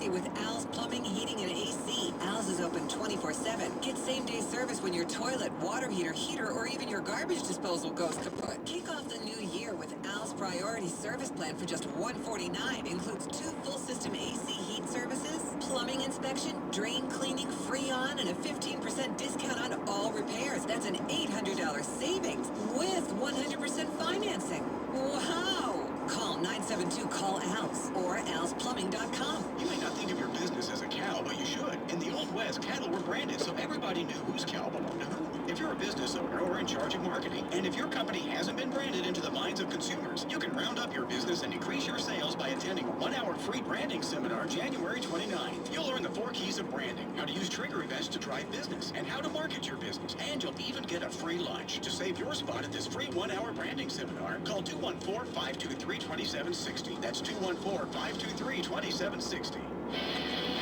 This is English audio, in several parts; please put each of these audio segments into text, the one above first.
easy with Al's Plumbing, Heating, and AC. Al's is open 24/7. Get same-day service when your toilet, water heater, or even your garbage disposal goes kaput. Kick off the new year with Al's Priority Service Plan for just $149. Includes 2 full-system AC heat services, plumbing inspection, drain cleaning, free on, and a 15% discount on all repairs. That's an $800 savings with 100% financing. Wow! Call 972-CALL-ALS or alsplumbing.com. You may not think of your business as a cow, but you should. In the Old West, cattle were branded so everybody knew whose cow belonged to who. If you're a business owner or in charge of marketing, and if your company hasn't been branded into the minds of consumers, you can round up your business and increase your sales by attending a 1-hour free branding seminar January 29th. You'll learn the 4 keys of branding, how to use trigger events to drive business, and how to market your business. And you'll even get a free lunch. To save your spot at this free 1-hour branding seminar, call 214-523-2760. That's 214-523-2760.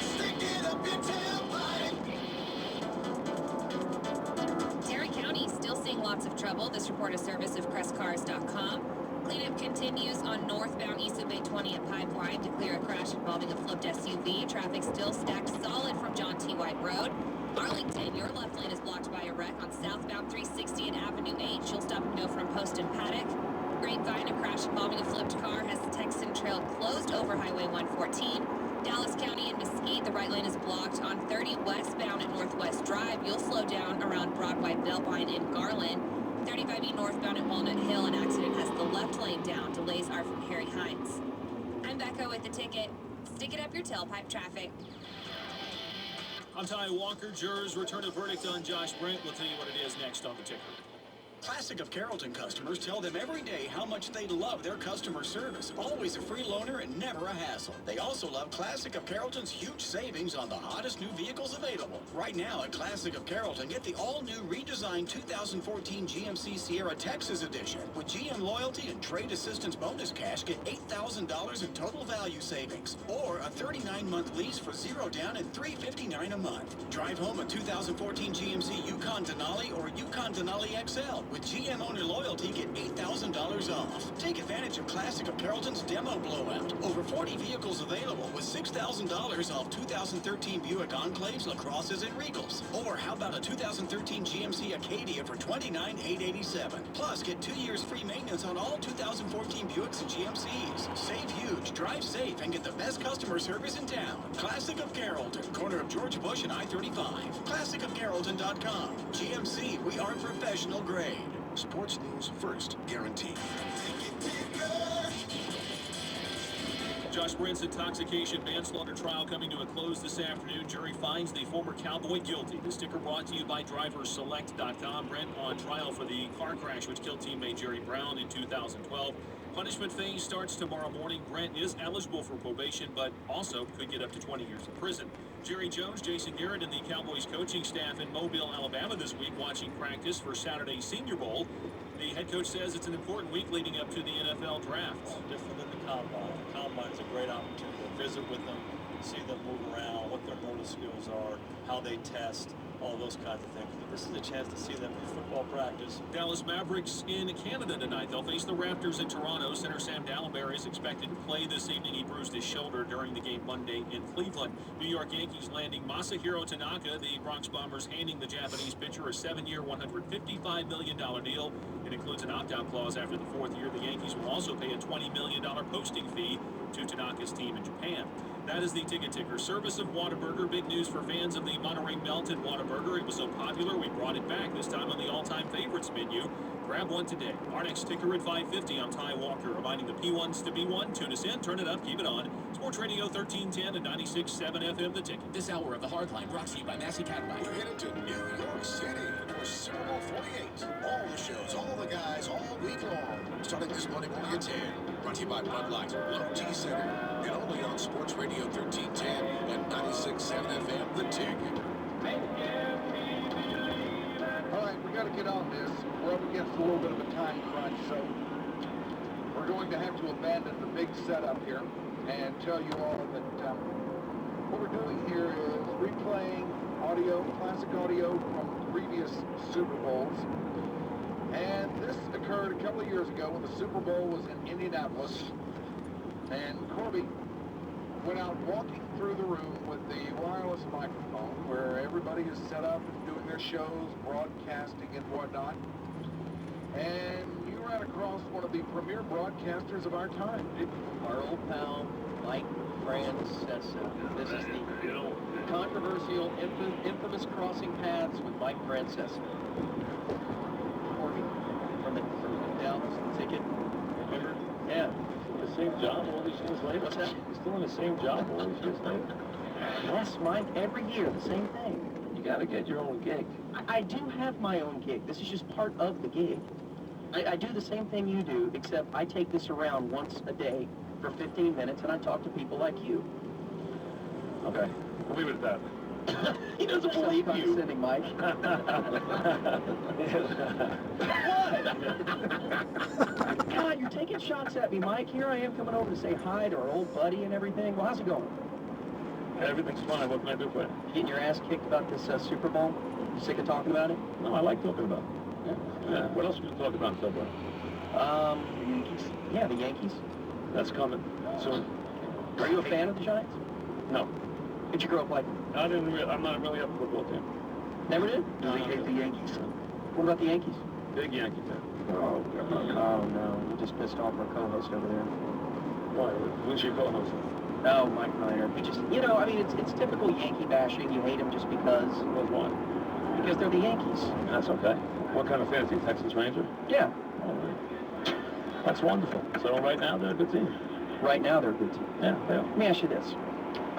Stick it up your tailpipe. Terry County still seeing lots of trouble. This report is service of CrestCars.com. Cleanup continues on northbound east of 820 at Pipeline to clear a crash involving a flipped SUV. Traffic still stacked solid from John T. White Road. Arlington, your left lane is blocked by a wreck on southbound 360 and Avenue H. You'll stop and go from Post and Paddock. Grapevine, a crash involving a flipped car has the Texan Trail closed over Highway 114. Dallas County and Mesquite, the right lane is blocked on 30 westbound at Northwest Drive. You'll slow down around Broadway Beltline in Garland. 35E northbound at Walnut Hill, an accident has the left lane down. Delays are from Harry Hines. I'm Becca with the ticket. Stick it up your tailpipe traffic. I'm Ty Walker. Jurors return a verdict on Josh Brent. We'll tell you what it is next on the ticker. Classic of Carrollton customers tell them every day how much they love their customer service. Always a free loaner and never a hassle. They also love Classic of Carrollton's huge savings on the hottest new vehicles available. Right now at Classic of Carrollton, get the all-new redesigned 2014 GMC Sierra Texas Edition. With GM loyalty and trade assistance bonus cash, get $8,000 in total value savings. Or a 39-month lease for 0 down and $359 a month. Drive home a 2014 GMC Yukon Denali or Yukon Denali XL. With GM owner loyalty, get $8,000 off. Take advantage of Classic of Carrollton's demo blowout. Over 40 vehicles available with $6,000 off 2013 Buick Enclaves, LaCrosses, and Regals. Or how about a 2013 GMC Acadia for $29,887? Plus, get 2 years free maintenance on all 2014 Buicks and GMCs. Save huge, drive safe, and get the best customer service in town. Classic of Carrollton, corner of George Bush and I-35. ClassicofCarrollton.com. GMC, we are professional grade. Sports news first, guaranteed. Josh Brent's intoxication manslaughter trial coming to a close this afternoon. Jury finds the former Cowboy guilty. The sticker brought to you by DriverSelect.com. Brent on trial for the car crash which killed teammate Jerry Brown in 2012. Punishment phase starts tomorrow morning. Brent is eligible for probation, but also could get up to 20 years in prison. Jerry Jones, Jason Garrett, and the Cowboys coaching staff in Mobile, Alabama this week watching practice for Saturday's Senior Bowl. The head coach says it's an important week leading up to the NFL draft. Different than the Combine. The Combine is a great opportunity to visit with them, see them move around, what their motor skills are, how they test, all those kinds of things. This is a chance to see them in football practice. Dallas Mavericks in Canada tonight. They'll face the Raptors in Toronto. Center Sam Dallenberg is expected to play this evening. He bruised his shoulder during the game Monday in Cleveland. New York Yankees landing Masahiro Tanaka. The Bronx Bombers handing the Japanese pitcher a 7-year, $155 million deal. It includes an opt-out clause after the 4th year. The Yankees will also pay a $20 million posting fee to Tanaka's team in Japan. That is the ticket ticker. Service of Whataburger. Big news for fans of the Monterey Melted Whataburger. It was so popular, we brought it back, this time on the all-time favorites menu. Grab one today. Our next ticker at 5:50. I'm Ty Walker, reminding the P1s to be one. Tune us in, turn it up, keep it on. Sports Radio 1310 and 96.7 FM, The Ticket. This hour of the Hardline brought to you by Massey Cadillac. We're headed to New York City for Super Bowl 48. All the shows, all the guys, all week long. Starting this Monday morning at 10. Brought to you by Bud Light, Low T Center, and only on Sports Radio 1310 and 96.7 FM, The Ticket. All right, we got to get on this. We're up against a little bit of a time crunch, so we're going to have to abandon the big setup here and tell you all that what we're doing here is replaying audio, classic audio from previous Super Bowls. And this occurred a couple of years ago when the Super Bowl was in Indianapolis. And Corby went out walking through the room with the wireless microphone where everybody is set up and doing their shows, broadcasting and whatnot. And you ran across one of the premier broadcasters of our time, didn't you? Our old pal, Mike Francesa. This is the controversial, infamous crossing paths with Mike Francesa. From the Dallas ticket. Remember? Yeah. The same job all these years later? What's that? He's still in the same job all these years later? Yes, Mike, every year, the same thing. You gotta get your own gig. I do have my own gig. This is just part of the gig. I do the same thing you do, except I take this around once a day for 15 minutes, and I talk to people like you. Okay, we'll leave it at that. He doesn't believe you. Condescending, Mike. What? God, you're taking shots at me, Mike. Here I am coming over to say hi to our old buddy and everything. Well, how's it going? Everything's fine. What can I do for you? You getting your ass kicked about this Super Bowl? You sick of talking about it? No, I like talking about it. Yeah. What else are we going to talk about in February? The Yankees. Yeah, the Yankees. That's coming soon. Are you a fan of the Giants? No. Did you grow up like them? I'm not really up for football team. Never did? No, they hate the Yankees. What about the Yankees? Big Yankee fan. Oh, no. You just pissed off our co-host over there. Why? Who's your co-host? No, Mike Miner. You just, I mean, it's typical Yankee bashing. You hate them just because. Well, why? Because they're the Yankees. That's okay. What kind of fantasy? Texas Ranger? Yeah. All right. That's wonderful. So right now they're a good team. Right now they're a good team. Yeah, they are. Let me ask you this.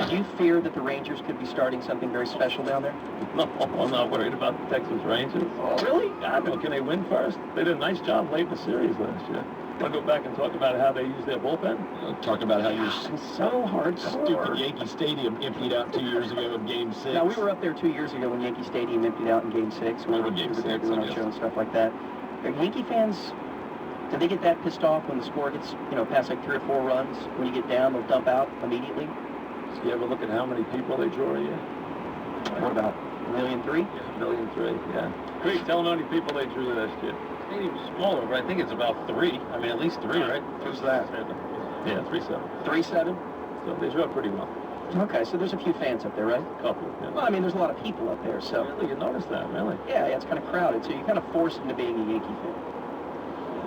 Do you fear that the Rangers could be starting something very special down there? No, I'm not worried about the Texas Rangers. Oh, really? God, no. Can they win first? They did a nice job late in the series last year. Want to go back and talk about how they use their bullpen? Talk about how your So hard. stupid Yankee Stadium emptied out 2 years ago in Game 6. Now, we were up there 2 years ago when Yankee Stadium emptied out in Game 6. We were Game 6, doing our show and stuff like that. Are Yankee fans, do they get that pissed off when the score gets, past like 3 or 4 runs? When you get down, they'll dump out immediately? You ever look at how many people they draw a year? What about 1.3 million? Yeah, 1.3 million, yeah. Great, tell them how many people they drew last year. Stadium's smaller, but I think it's about 3. I mean, at least 3, right? Who's that? Yeah, 3-7. 3-7? So they draw pretty well. Okay, so there's a few fans up there, right? A couple, yeah. Well, I mean, there's a lot of people up there, so... Really? You noticed that, really? Yeah, it's kind of crowded, so you're kind of forced into being a Yankee fan.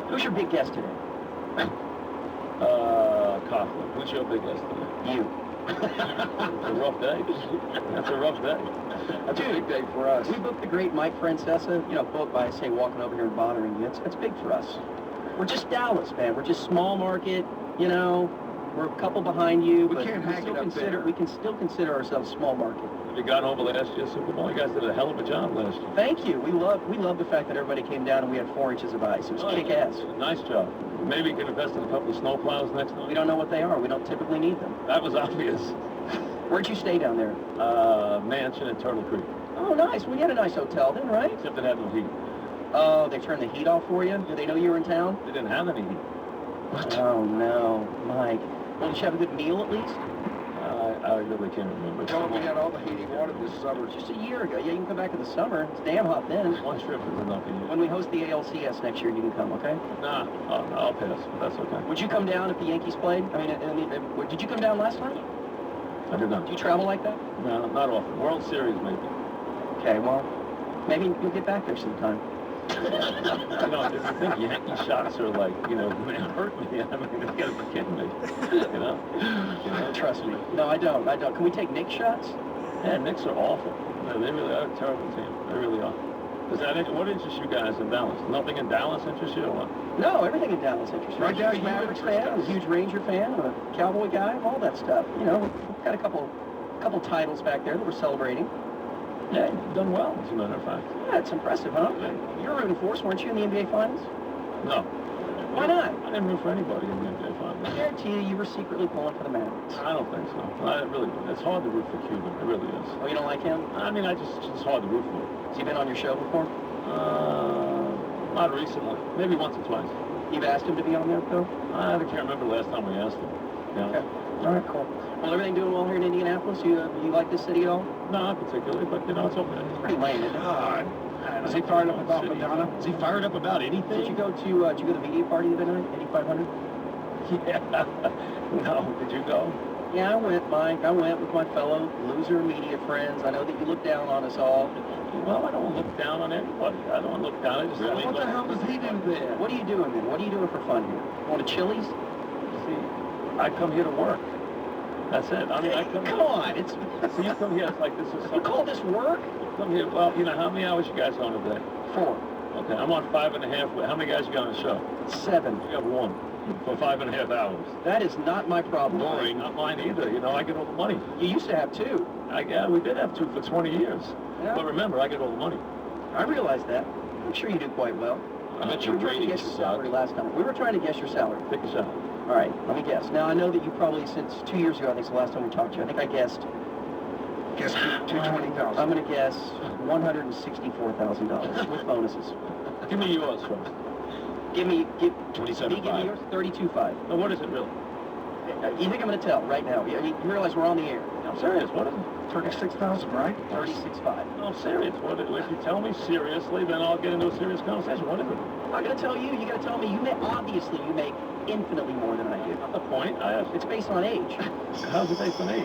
Who's your big guest today? Coughlin. Who's your big guest today? You. It's a rough day. That's a rough day. That's a big day for us. We booked the great Mike Francesa, booked by, say, walking over here and bothering you. It's big for us. We're just Dallas, man. We're just small market, We're a couple behind you, but we can still consider ourselves small market. Have you got over last year's Super Bowl? You guys did a hell of a job last year. Thank you. We love the fact that everybody came down and we had 4 inches of ice. It was kick-ass. Nice job. Maybe you can invest in a couple of snow plows next time. We don't know what they are. We don't typically need them. That was obvious. Where'd you stay down there? Mansion at Turtle Creek. Oh, nice. We had a nice hotel then, right? Except it had no heat. Oh, they turned the heat off for you? Did they know you were in town? They didn't have any heat. Oh, no. Mike. Well, did you have a good meal at least? I really can't remember. Tell them we had all the heat he wanted this summer. Just a year ago. Yeah, you can come back in the summer. It's damn hot then. One trip is enough a year. When we host the ALCS next year, you can come, okay? Nah, I'll pass. That's okay. Would you come down if the Yankees played? Did you come down last time? I did not. Do you travel like that? No, not often. World Series, maybe. Okay, well, maybe you'll get back there sometime. If you think Yankee shots are like, they hurt me, I mean, you gotta be kidding me, Trust me. No, I don't. Can we take Knicks shots? Yeah, Knicks are awful. No, they really are a terrible team. They really are. What interests you guys in Dallas? Nothing in Dallas interests you or what? No, everything in Dallas interests me. Right now, I'm a Mavericks fan, I'm a huge Ranger fan, I'm a Cowboy guy, all that stuff. We've got a couple titles back there that we're celebrating. Yeah, you've done well, as a matter of fact. Yeah, it's impressive, huh? You're rooting for us, weren't you, in the NBA Finals? No. Why not? I didn't root for anybody in the NBA Finals. I guarantee you were secretly pulling for the Mavericks. I don't think so. It's hard to root for Cuban. It really is. Oh, you don't like him? I mean, it's hard to root for. Has he been on your show before? Not recently. Maybe once or twice. You've asked him to be on there, though? I can't remember the last time we asked him. Yeah. Okay. All right, cool. Well, everything doing well here in Indianapolis? You like this city at all? No, not particularly, but, it's okay. It's pretty lame, isn't it? God. Is he fired up about Madonna? Is he fired up about anything? Did you go to the media party the other night, 8500? Yeah. No, did you go? Yeah, I went, Mike. I went with my fellow loser media friends. I know that you look down on us all. Well, I don't look down on anybody. I don't look down. I just Well, what the hell does he do there? What are you doing then? What are you doing for fun here? Going to Chili's? See, I come here to work. That's it. I mean, I come. Come on, it's. So you come here. It's like this is You something. call this work? You come here. Well, you know how many hours you guys on a day? 4, Okay, I'm on 5.5. How many guys you got on the show? 7. You got 1 for 5.5 hours. That is not my problem. Boring. Not mine either. You know, I get all the money. You used to have 2. Yeah, we did have 2 for 20 years. Yeah. But remember, I get all the money. I realize that. I'm sure you do quite well. I bet your We were trying to guess ratings your salary last time. We were trying to guess your salary. Pick a shot. All right, let me guess. Now, I know that you probably, since 2 years ago, I think it's the last time we talked to you, I think I guessed, Guess 220,000. I'm going to guess $164,000 with bonuses. Give me yours first. Give me 27.5. yours, 32.5. Now, what is it really? You think I'm going to tell right now? You realize we're on the air. I'm serious. What is it? 36,000, right? 36.5. No, I'm serious. What, if you tell me seriously, then I'll get into a serious conversation. What is it? I'm not going to tell you. You got to tell me. Obviously, you make infinitely more than I do. Not the point. I asked. It's based on age How's it based on age?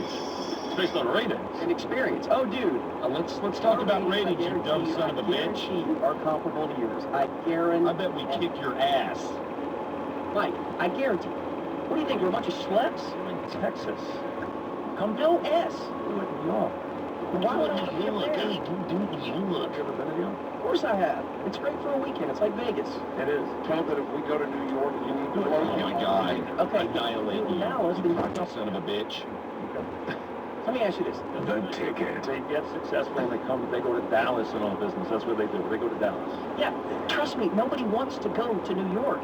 It's based on ratings. and experience. Oh, dude. Let's talk about ratings, you dumb son of a I bitch. guarantee you are comparable to yours. I guarantee. I bet we kick your ass. Mike, I guarantee. What do you think? We're a bunch of schleps? You're in Texas. Come No S. do it in New York. Why would I be up there? do New York. You ever been to New York? Of course I have. It's great for a weekend. It's like Vegas. It is. Tell him that if we go to New York, you need to Oh, blow my him. God. Okay. Annihilate you. Dallas, then talk about. Son of a bitch. Let me ask you this. The ticket. They get successful and they go to Dallas and all business. That's what they do. They go to Dallas. Yeah, trust me, nobody wants to go to New York.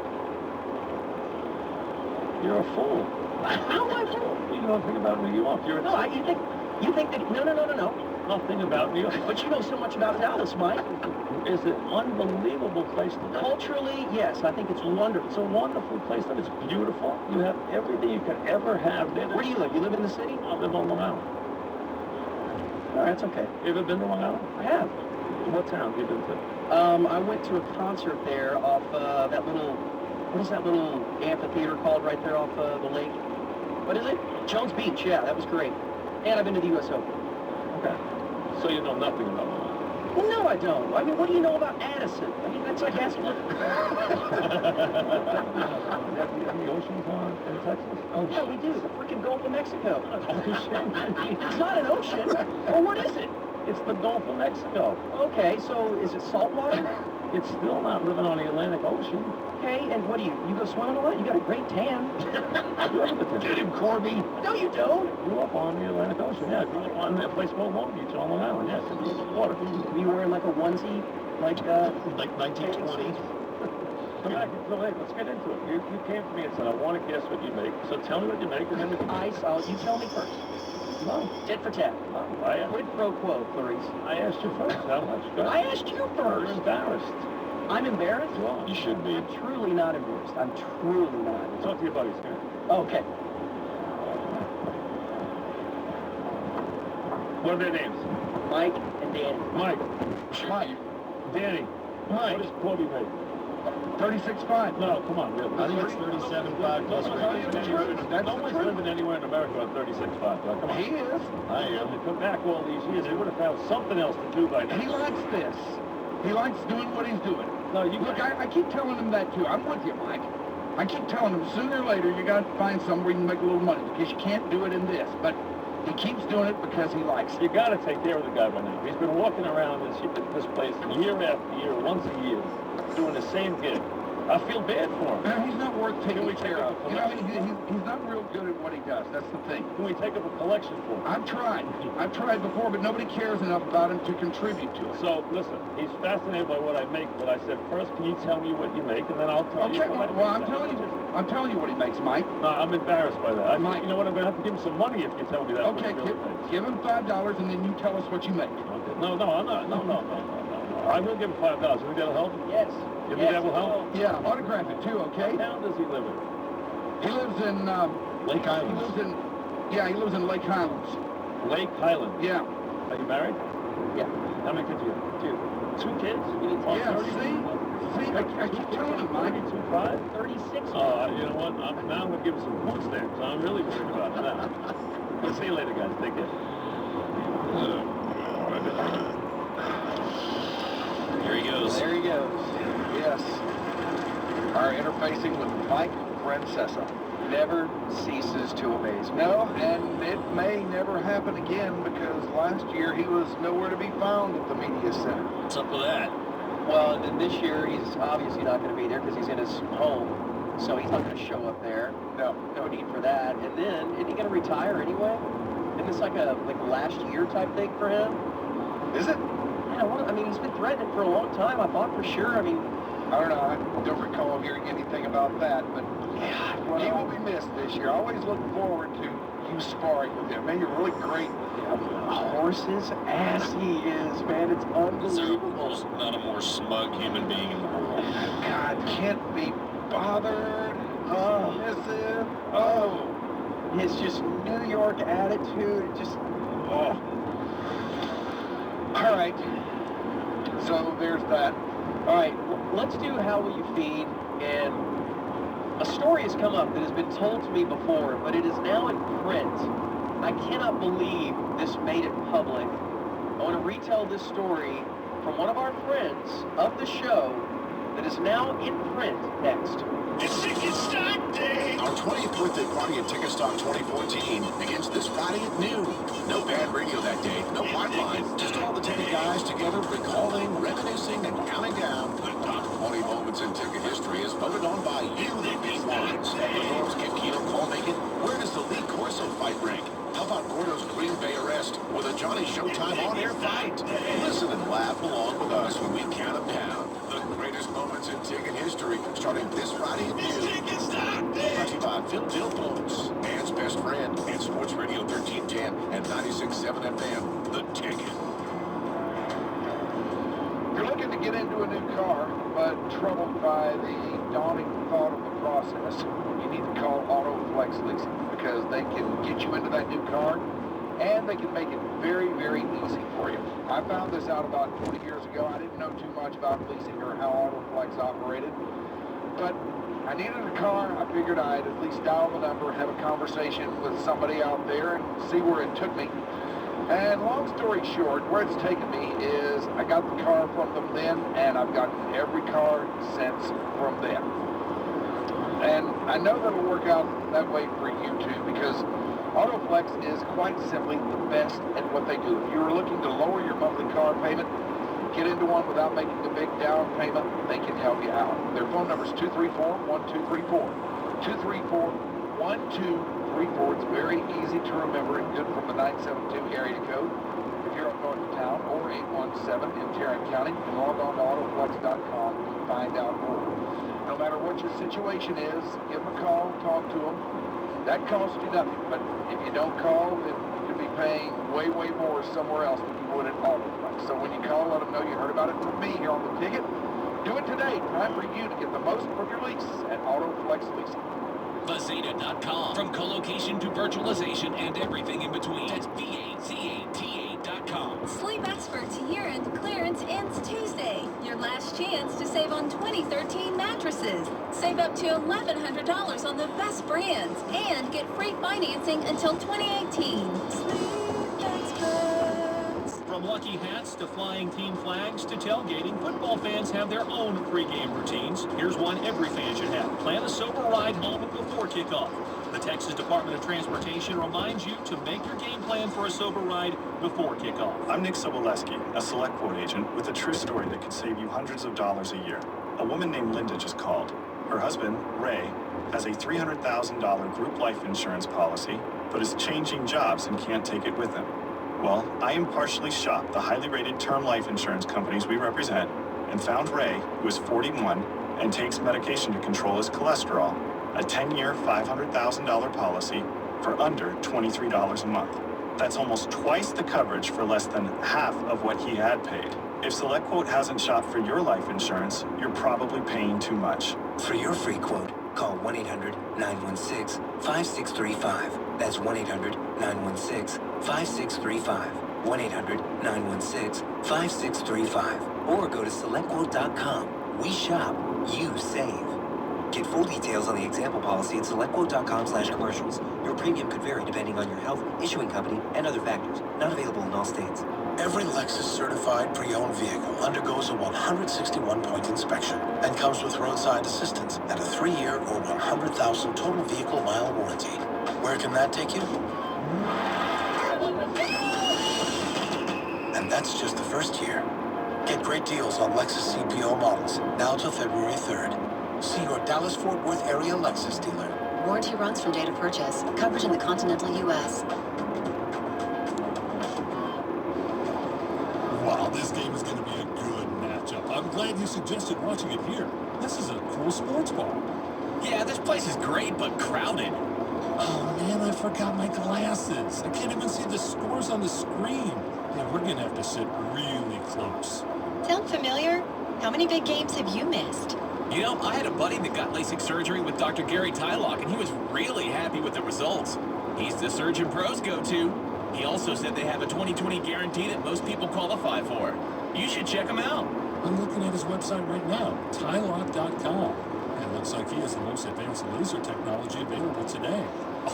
You're a fool. How am I fool? You know nothing about New York. You're No, you think that, no. nothing about New York. But you know so much about Dallas, Mike. It's an unbelievable place to live. Culturally, yes, I think it's wonderful. It's a wonderful place. That it's beautiful. You have everything you could ever have there. Where do you live? You live in the city? I live on Long Island. All right, that's okay. You ever been to Long Island? I have. What town have you been to? I went to a concert there off that little, what is that little amphitheater called right there off the lake? What is it? Jones Beach, yeah, that was great. And I've been to the U.S. Open. Okay. So you know nothing about Long Island. Well, no, I don't. I mean, what do you know about Addison? I mean, that's like asking. Have the oceans in Texas? Oh, yeah, we do. The freaking Gulf of Mexico. It's not an ocean. Well, what is it? It's the Gulf of Mexico. Okay, so is it saltwater? It's still not living on the Atlantic Ocean. Okay, and what do you go swimming a lot? You got a great tan. Get him, Corby. No, you don't. Grew up on the Atlantic Ocean. Yeah, grew up on a place called Long Beach on Long Island. Yes, it's water. Were you wearing like a onesie? Like 1920. Come back. So, hey, let's get into it. You came to me and said, I want to guess what you make. So tell me what you make, and then we can... you tell me first. No. Tit for tat. No. Quid pro quo, Clarice. I asked you first. How much? Go I ahead. asked you You're first. embarrassed. I'm embarrassed? You are. You should be. I'm truly not embarrassed. I'm truly not. Talk to your buddies. Come here. Okay. What are their names? Mike and Danny. Mike. Mike, Danny. Mike. What does Corby make? 36.5. No, come on, really. I think it's 37.5 plus I'll tell you the truth. That's No the one's truth. living anywhere in America on 36.5. Now, come on. He is. I am. They come back all these years. They would have found something else to do by now. He likes this. He likes doing what he's doing. No, you Look, I keep telling him that too. I'm with you, Mike. I keep telling him sooner or later you got to find somewhere you can make a little money because you can't do it in this. But he keeps doing it because he likes it. You got to take care of the guy by now. He's been walking around this place year after year, once a year, doing the same gig. I feel bad for him. He's not worth taking we care take of. a You know, he's not real good at what he does. That's the thing. Can we take up a collection for him? I've tried before, but nobody cares enough about him to contribute to it. So, listen, he's fascinated by what I make, but I said, first, can you tell me what you make, and then I'll tell you Okay, what I well, make. I'm telling you what he makes, Mike. No, I'm embarrassed by that. Mike. You know what, I'm going to have to give him some money if you tell me that. Okay, what he really makes. give him $5 and then you tell us what you make. Okay. No, I'm not. No. I will give him $5. You think that'll help? Yes. You think that will help? Yeah, autograph it too, okay? What town does he live in? He lives in, Lake he Highlands. lives in Lake Highlands. Lake Highlands. Yeah. Are you married? Yeah. How many kids do you have? 2. 2 kids? Yeah, Oh, 30? see? See, I keep telling you, Mike. 92.5? 36. You know what? Now I'm going to give him some food stamps. I'm really worried about it now. We'll see you later, guys. Take care. Here he goes. There he goes. Yes. Our interfacing with Mike Francesa Never ceases to amaze me. No, and it may never happen again because last year he was nowhere to be found at the media center. What's up with that? Well, and then this year he's obviously not going to be there because he's in his home, so he's not going to show up there. No. No need for that. And then, isn't he going to retire anyway? Isn't this like a last year type thing for him? Is it? Yeah, well, I mean, he's been threatening for a long time. I thought for sure. I mean, I don't know. I don't recall hearing anything about that, but yeah, he will be missed this year. I always look forward to you sparring with him. Man, you're really great. horse's ass he is, man. It's unbelievable. There's not a more smug human being in the world. God, can't be bothered. Submissive. Oh. His just New York attitude, just, oh. All right. So there's that. All right, let's do How Will You Feed? And a story has come up that has been told to me before, but it is now in print. I cannot believe this made it public. I want to retell this story from one of our friends of the show that is now in print next. It's Ticket Stock Day! Our 20th birthday party at Ticket Stock 2014 begins this Friday at noon. No bad radio that day, no pipeline, just all the ticket guys together recalling, reminiscing, and counting down the top 20 moments in ticket history as voted on by you, the P1s. The Norms get Keenum call naked. Where does the Lee Corso fight rank? How about Gordo's Green Bay arrest or the Johnny Showtime on-air fight? Listen and laugh along with us when we count them down. The greatest moments in ticket history starting this Friday at noon. Brought to you by Phil Billboards, Man's Best Friend, and Sports Radio 1310 and 96.7 FM. The Ticket. You're looking to get into a new car, but troubled by the daunting thought of the process. You need to call AutoFlex Leasing because they can get you into that new car and they can make it very, very easy for you. I found this out about 20 years ago. I didn't know too much about leasing or how AutoFlex operated, but I needed a car. I figured I'd at least dial the number, have a conversation with somebody out there and see where it took me. And long story short, where it's taken me is I got the car from them then, and I've gotten every car since from them. And I know that'll work out that way for you too, because AutoFlex is quite simply the best at what they do. If you're looking to lower your monthly car payment, get into one without making a big down payment, they can help you out. Their phone number is 234-1234. 234-1234. It's very easy to remember and good from the 972 area code. If you're up north of town, or 817 in Tarrant County, you can log on to autoflex.com and find out more. No matter what your situation is, give them a call, talk to them. That costs you nothing, but if you don't call, then you could be paying way, way more somewhere else than you would at AutoFlex. So when you call, let them know you heard about it from me here on The Ticket. Do it today. Time for you to get the most from your lease at AutoFlex Leasing. Fazenda.com. From co-location to virtualization and everything in between. That's Fazata.com. Sleep Experts year-end clearance ends Tuesday. Your last chance to save on 2013 mattresses. Save up to $1,100 on the best brands and get free financing until 2018. Sleep Experts. From lucky hats to flying team flags to tailgating, football fans have their own pregame routines. Here's one every fan should have. Plan a sober ride home before kickoff. The Texas Department of Transportation reminds you to make your game plan for a sober ride before kickoff. I'm Nick Soboleski, a Select Quote agent with a true story that could save you hundreds of dollars a year. A woman named Linda just called. Her husband, Ray, has a $300,000 group life insurance policy, but is changing jobs and can't take it with him. Well, I impartially shopped the highly rated term life insurance companies we represent and found Ray, who is 41 and takes medication to control his cholesterol, a 10-year, $500,000 policy for under $23 a month. That's almost twice the coverage for less than half of what he had paid. If SelectQuote hasn't shopped for your life insurance, you're probably paying too much. For your free quote, call 1-800-916-5635. That's 1-800-916-5635. 1-800-916-5635. Or go to SelectQuote.com. We shop, you save. Get full details on the example policy at selectquote.com/commercials. Your premium could vary depending on your health, issuing company, and other factors. Not available in all states. Every Lexus certified pre-owned vehicle undergoes a 161-point inspection and comes with roadside assistance and a 3-year or 100,000 total vehicle mile warranty. Where can that take you? And that's just the first year. Get great deals on Lexus CPO models now till February 3rd. See your Dallas-Fort Worth area Lexus dealer. Warranty runs from date of purchase. Coverage in the continental U.S. Wow, this game is going to be a good matchup. I'm glad you suggested watching it here. This is a cool sports bar. Yeah, this place is great, but crowded. Oh, man, I forgot my glasses. I can't even see the scores on the screen. Yeah, we're going to have to sit really close. Sound familiar? How many big games have you missed? You know, I had a buddy that got LASIK surgery with Dr. Gary Tylock, and he was really happy with the results. He's the surgeon pros go-to. He also said they have a 20/20 guarantee that most people qualify for. You should check him out. I'm looking at his website right now, tylock.com. It looks like he has the most advanced laser technology available today.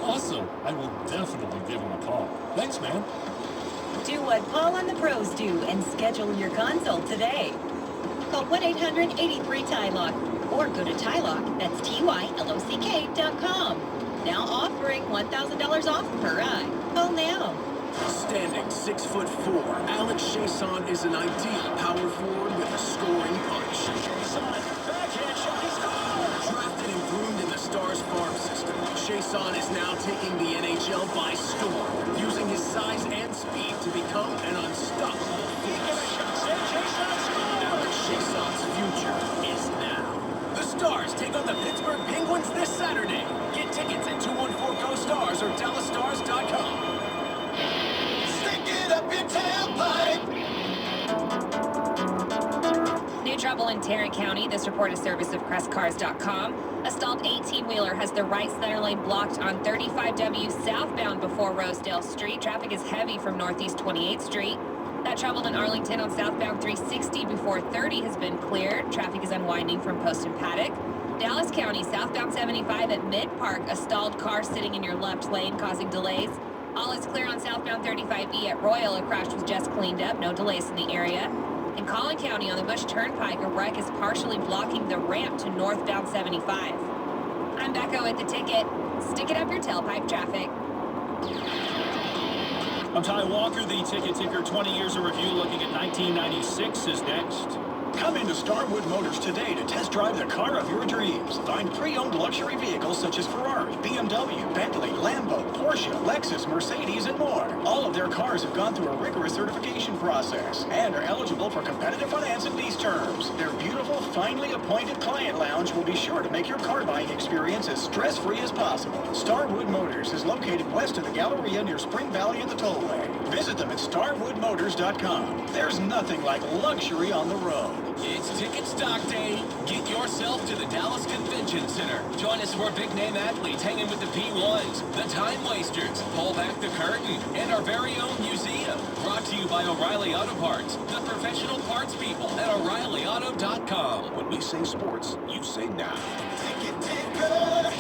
Awesome. I will definitely give him a call. Thanks, man. Do what Paul and the pros do and schedule your consult today. Call 1-800-83-TYLOCK or go to Tylock, that's TYLOCK.com. Now offering $1,000 off per eye. Call now. Standing 6'4", Alex Chason is an ideal power forward with a scoring punch. Backhand shot, he scores! Drafted and groomed in the Stars farm system, Chason is now taking the NHL by storm, using his size and speed to become an unstoppable force. Alex Chason's future is now. The Stars take on the Pittsburgh Penguins this Saturday. Get tickets at 214-GO-STARS or DallasStars.com. Up your tailpipe. New trouble in Tarrant County. This report is service of CrestCars.com. A stalled 18-wheeler has the right center lane blocked on 35W southbound before Rosedale Street. Traffic is heavy from Northeast 28th Street. That trouble in Arlington on southbound 360 before 30 has been cleared. Traffic is unwinding from Post and Paddock. Dallas County, southbound 75 at Mid-Park. A stalled car sitting in your left lane causing delays. All is clear on southbound 35E at Royal. A crash was just cleaned up. No delays in the area. In Collin County on the Bush Turnpike, a wreck is partially blocking the ramp to northbound 75. I'm Becco at the Ticket. Stick it up your tailpipe traffic. I'm Ty Walker, the Ticket Ticker. 20 years of review looking at 1996 is next. Come into Starwood Motors today to test drive the car of your dreams. Find pre-owned luxury vehicles such as Ferrari, BMW, Bentley, Lambo, Porsche, Lexus, Mercedes, and more. All of their cars have gone through a rigorous certification process and are eligible for competitive finance and lease terms. Their beautiful, finely appointed client lounge will be sure to make your car buying experience as stress-free as possible. Starwood Motors is located west of the Galleria near Spring Valley and the Tollway. Visit them at starwoodmotors.com. There's nothing like luxury on the road. It's Ticket Stock Day. Get yourself to the Dallas Convention Center. Join us for big-name athletes hanging with the P1s, the Time Wasters, Pull Back the Curtain, and our very own museum. Brought to you by O'Reilly Auto Parts, the professional parts people at O'ReillyAuto.com. When we say sports, you say now. Ticket Ticker.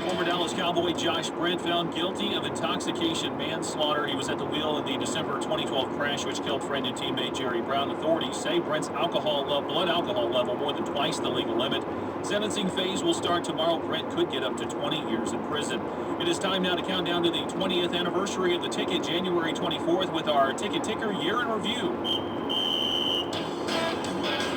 Former Dallas Cowboy Josh Brent found guilty of intoxication manslaughter. He was at the wheel in the December 2012 crash which killed friend and teammate Jerry Brown. Authorities say Brent's blood alcohol level more than twice the legal limit. Sentencing phase will start tomorrow. Brent could get up to 20 years in prison. It is time now to count down to the 20th anniversary of the Ticket, January 24th, with our Ticket Ticker Year in Review.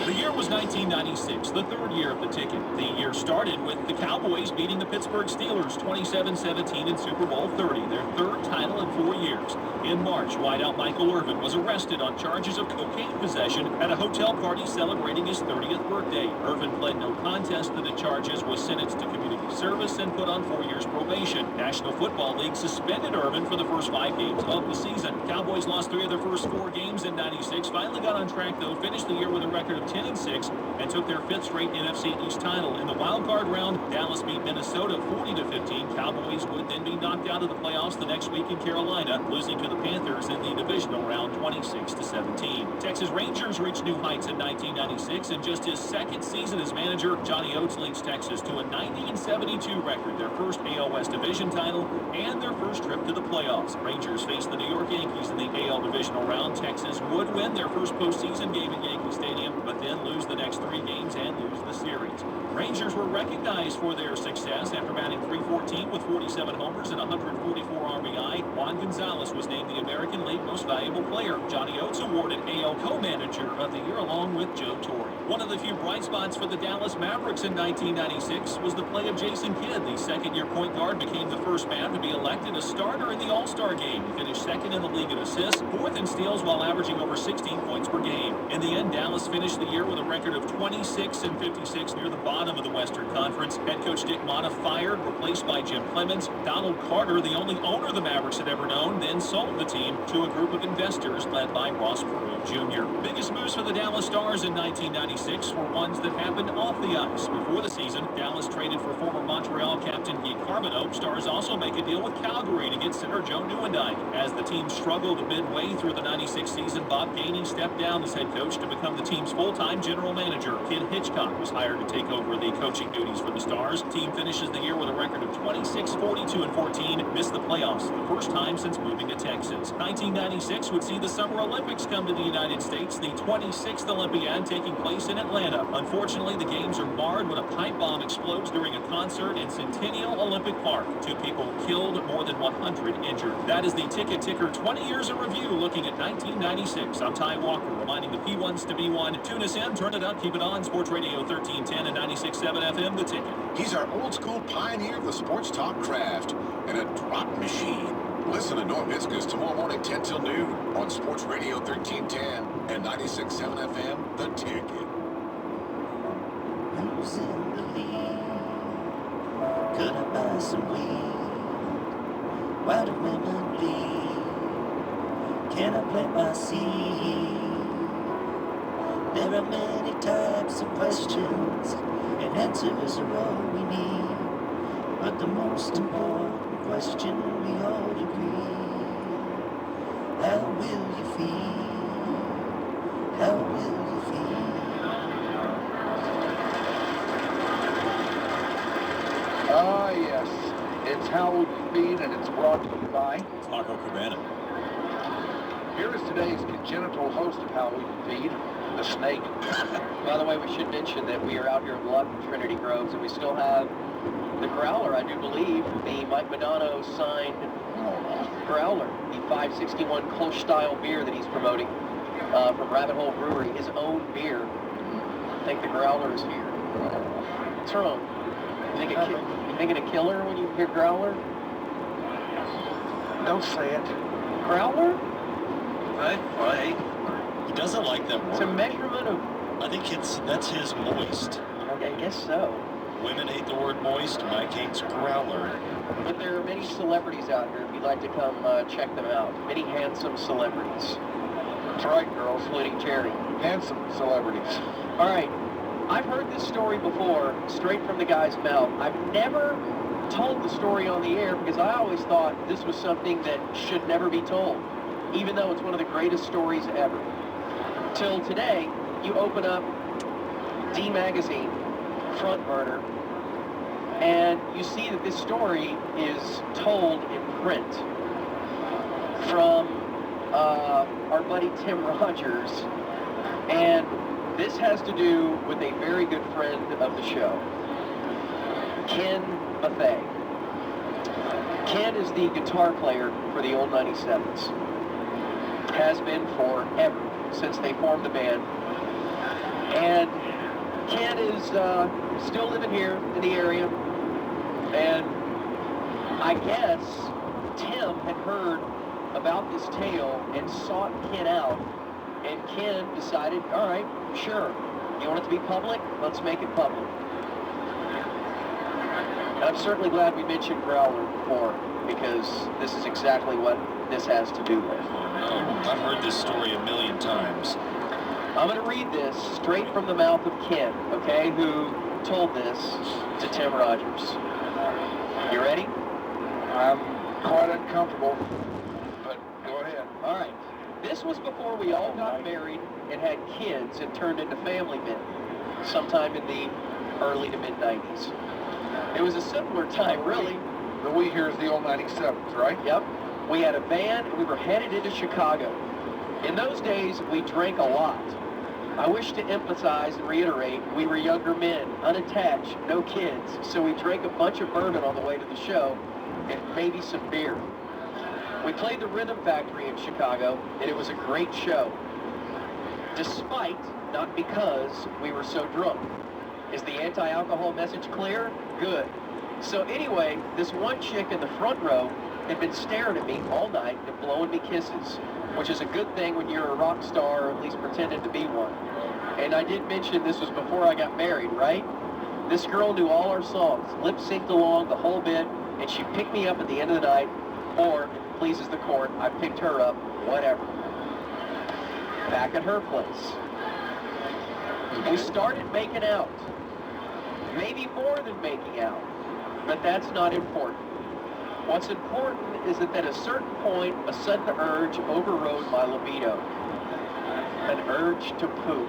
The year was 1996, the third year of the Ticket. The year started with the Cowboys beating the Pittsburgh Steelers 27-17 in Super Bowl 30, their third title in 4 years. In March, wideout Michael Irvin was arrested on charges of cocaine possession at a hotel party celebrating his 30th birthday. Irvin pled no contest to the charges, was sentenced to community service, and put on 4 years probation. National Football League suspended Irvin for the first 5 games of the season. Cowboys lost 3 of their first 4 games in 96, finally got on track though, finished the year with a record of 10-6, 1996 and took their 5th straight NFC East title. In the wild card round, Dallas beat Minnesota 40-15. Cowboys would then be knocked out of the playoffs the next week in Carolina, losing to the Panthers in the divisional round 26-17. Texas Rangers reached new heights in 1996. In just his 2nd season as manager, Johnny Oates leads Texas to a 90-72 record, their first AL West division title, and their first trip to the playoffs. Rangers faced the New York Yankees in the AL divisional round. Texas would win their first postseason game at Yankee Stadium, but then lose the next 3 games and lose the series. Rangers were recognized for their success after batting .314 with 47 homers and 144 RBI. Juan Gonzalez was named the American League Most Valuable Player. Johnny Oates awarded AL Co-Manager of the Year along with Joe Torre. One of the few bright spots for the Dallas Mavericks in 1996 was the play of Jason Kidd. The second-year point guard became the first man to be elected a starter in the All-Star game. He finished 2nd in the league in assists, 4th in steals while averaging over 16 points per game. In the end, Dallas finished the year with a record of 26-56 near the bottom of the Western Conference. Head coach Dick Motta fired, replaced by Jim Clemens. Donald Carter, the only owner the Mavericks had ever known, then sold the team to a group of investors led by Ross Perot Jr. Biggest moves for the Dallas Stars in 1996 were ones that happened off the ice. Before the season, Dallas traded for former Montreal captain Guy Carbonneau. Stars also make a deal with Calgary to get center Joe Nieuwendyk. As the team struggled midway through the 96 season, Bob Gainey stepped down as head coach to become the team's full-time general manager. Kid Hitchcock was hired to take over the coaching duties for the Stars. Team finishes the year with a record of 26-42-14, missed the playoffs the first time since moving to Texas. 1996 would see the Summer Olympics come to the United States, the 26th Olympiad taking place in Atlanta. Unfortunately, the games are marred when a pipe bomb explodes during a concert in Centennial Olympic Park. 2 people killed, more than 100 injured. That is the Ticket Ticker 20 Years in Review looking at 1996. I'm Ty Walker, reminding the P1s to be one. Tune us in, turn it up, keep it on. Sports Radio 1310 and 96.7 FM, The Ticket. He's our old-school pioneer of the sports talk craft and a drop machine. Listen to Norm Hitzges tomorrow morning 10 till noon on Sports Radio 1310 and 96.7 FM, The Ticket. Who's in the lead? Could I buy some weed? Why do women bleed? Can I plant my seed? There are many types of questions, and answers are all we need. But the most important question we all agree: how will you feel? How will you feel? Ah, yes. It's How Will You Feed, and it's brought to you by Taco Cabana. Here is today's congenital host of How Will You Feed, the snake. By the way, we should mention that we are out here in Luck and Trinity Groves, and we still have the Growler, I do believe, the Mike Madonna signed Growler, the 561 Kolsch style beer that he's promoting from Rabbit Hole Brewery, his own beer. I think the Growler is here. What's wrong? You thinking a killer when you hear Growler? Don't say it. Growler? Right. He doesn't like that word. It's a measurement of... I think that's his moist. Okay, I guess so. Women hate the word moist. Mike hates growler. But there are many celebrities out here if you'd like to come check them out. Many handsome celebrities. That's right, girls. Including Jerry. Handsome celebrities. All right. I've heard this story before, straight from the guy's mouth. I've never told the story on the air because I always thought this was something that should never be told, even though it's one of the greatest stories ever. Till today, you open up D Magazine, front burner, and you see that this story is told in print from our buddy Tim Rogers, and this has to do with a very good friend of the show, Ken Buffet. Ken is the guitar player for the old 97s. Has been forever, since they formed the band. And Ken is still living here in the area. And I guess Tim had heard about this tale and sought Ken out. And Ken decided, all right, sure. You want it to be public? Let's make it public. And I'm certainly glad we mentioned Growler before, because this is exactly what this has to do with. I've heard this story a million times. I'm going to read this straight from the mouth of Ken, okay, who told this to Tim Rogers. You ready? I'm quite uncomfortable, but go ahead. All right. This was before we all got married and had kids and turned into family men, sometime in the early to mid-90s. It was a simpler time, really. The we here is the old 97s, right? Yep. We had a van and we were headed into Chicago. In those days, we drank a lot. I wish to emphasize and reiterate, we were younger men, unattached, no kids, so we drank a bunch of bourbon on the way to the show and maybe some beer. We played the Rhythm Factory in Chicago, and it was a great show. Despite, not because, we were so drunk. Is the anti-alcohol message clear? Good. So anyway, this one chick in the front row had been staring at me all night and blowing me kisses, which is a good thing when you're a rock star, or at least pretending to be one. And I did mention this was before I got married, right? This girl knew all our songs, lip-synced along the whole bit, and she picked me up at the end of the night, or, if it pleases the court, I picked her up, whatever. Back at her place. We started making out. Maybe more than making out, but that's not important. What's important is that at a certain point, a sudden urge overrode my libido. An urge to poop.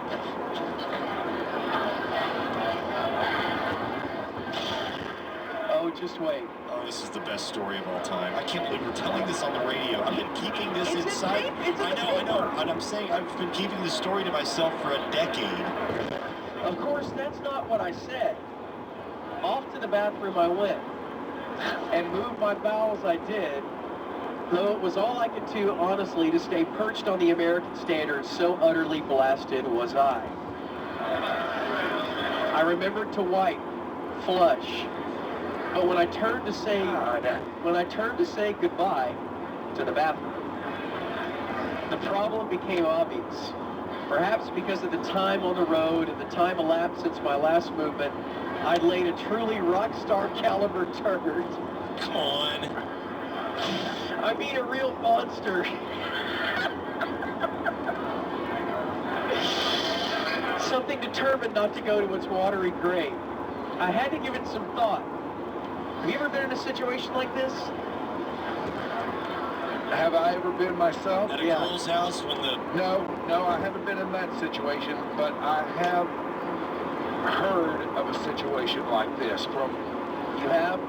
Oh, just wait. Oh, this is the best story of all time. I can't believe we're telling this on the radio. I've been keeping this inside. I know. And I'm saying I've been keeping this story to myself for a decade. Of course, that's not what I said. Off to the bathroom I went. And moved my bowels I did, though it was all I could do, honestly, to stay perched on the American standard, so utterly blasted was I. I remembered to wipe, flush, but when I turned to say goodbye to the bathroom, the problem became obvious. Perhaps because of the time on the road and the time elapsed since my last movement, I'd laid a truly rock star caliber turd. Come on. I mean a real monster. Something determined not to go to its watery grave. I had to give it some thought. Have you ever been in a situation like this? Have I ever been myself? At a girl's house when the... No, I haven't been in that situation, but I have heard of a situation like this from... You have?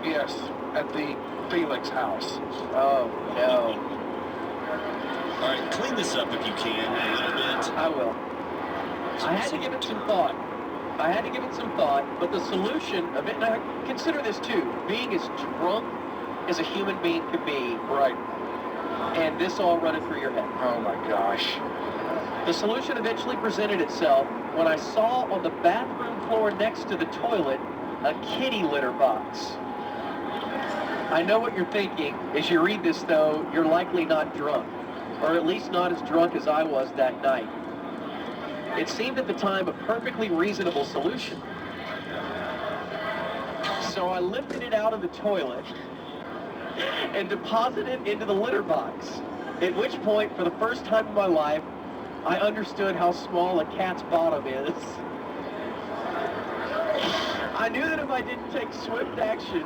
Yes, at the Felix house. Oh, no. All right, clean this up if you can a little bit. I will. I had to give it some thought. But the solution of it... Now, consider this, too. Being as drunk as a human being could be. Right. And this all running through your head. Oh, my gosh. The solution eventually presented itself when I saw on the bathroom floor next to the toilet a kitty litter box. I know what you're thinking. As you read this, though, you're likely not drunk, or at least not as drunk as I was that night. It seemed at the time a perfectly reasonable solution. So I lifted it out of the toilet and deposited it into the litter box, at which point, for the first time in my life, I understood how small a cat's bottom is. I knew that if I didn't take swift action,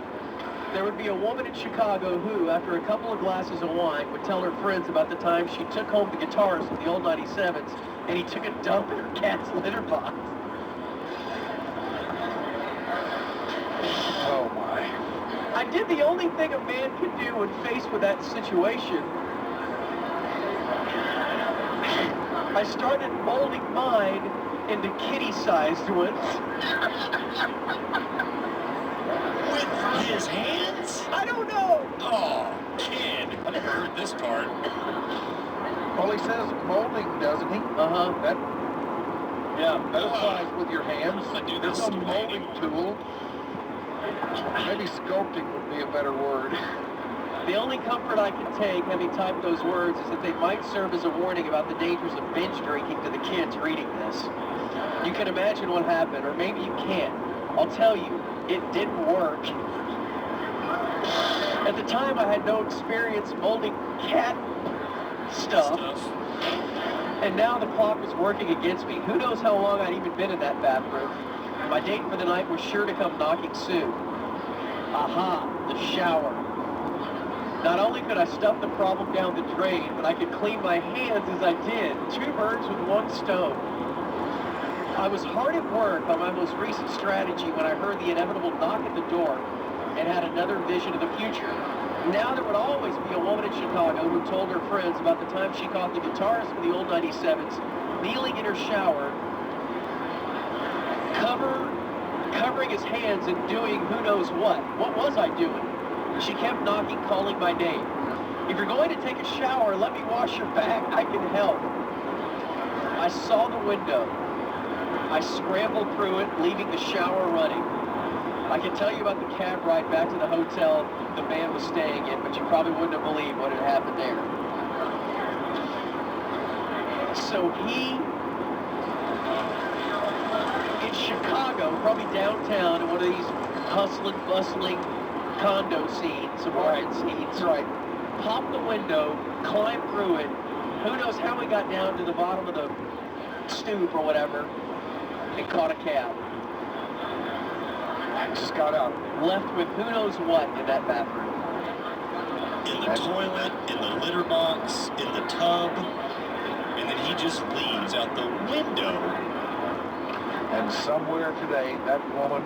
there would be a woman in Chicago who, after a couple of glasses of wine, would tell her friends about the time she took home the guitars from the old 97s and he took a dump in her cat's litter box. Oh, my. I did the only thing a man could do when faced with that situation. I started molding mine into kitty-sized ones. With his hands? I don't know. Oh, kid. I never heard this part. Well, he says molding, doesn't he? Uh-huh. That applies with your hands. There's no molding tool. Maybe sculpting would be a better word. The only comfort I can take, having typed those words, is that they might serve as a warning about the dangers of binge drinking to the kids reading this. You can imagine what happened, or maybe you can't. I'll tell you, it didn't work. At the time, I had no experience molding cat stuff. And now the clock was was working against me. Who knows how long I'd even been in that bathroom. My date for the night was sure to come knocking soon. Aha, the shower. Not only could I stuff the problem down the drain, but I could clean my hands as I did. 2 birds with 1 stone. I was hard at work on my most recent strategy when I heard the inevitable knock at the door and had another vision of the future. Now there would always be a woman in Chicago who told her friends about the time she caught the guitarist for the old 97s kneeling in her shower, covering his hands and doing who knows what. What was I doing? She kept knocking, calling my name. If you're going to take a shower, let me wash your back. I can help. I saw the window. I scrambled through it, leaving the shower running. I can tell you about the cab ride back to the hotel the man was staying in, but you probably wouldn't have believed what had happened there. So he, in Chicago, probably downtown, in one of these hustling, bustling condo scenes, apartment scenes, popped the window, climbed through it. Who knows how he got down to the bottom of the stoop or whatever, and caught a cab. Just got out. Left with who knows what in that bathroom. In the toilet, in the litter box, in the tub, and then he just leaves out the window. And somewhere today, that woman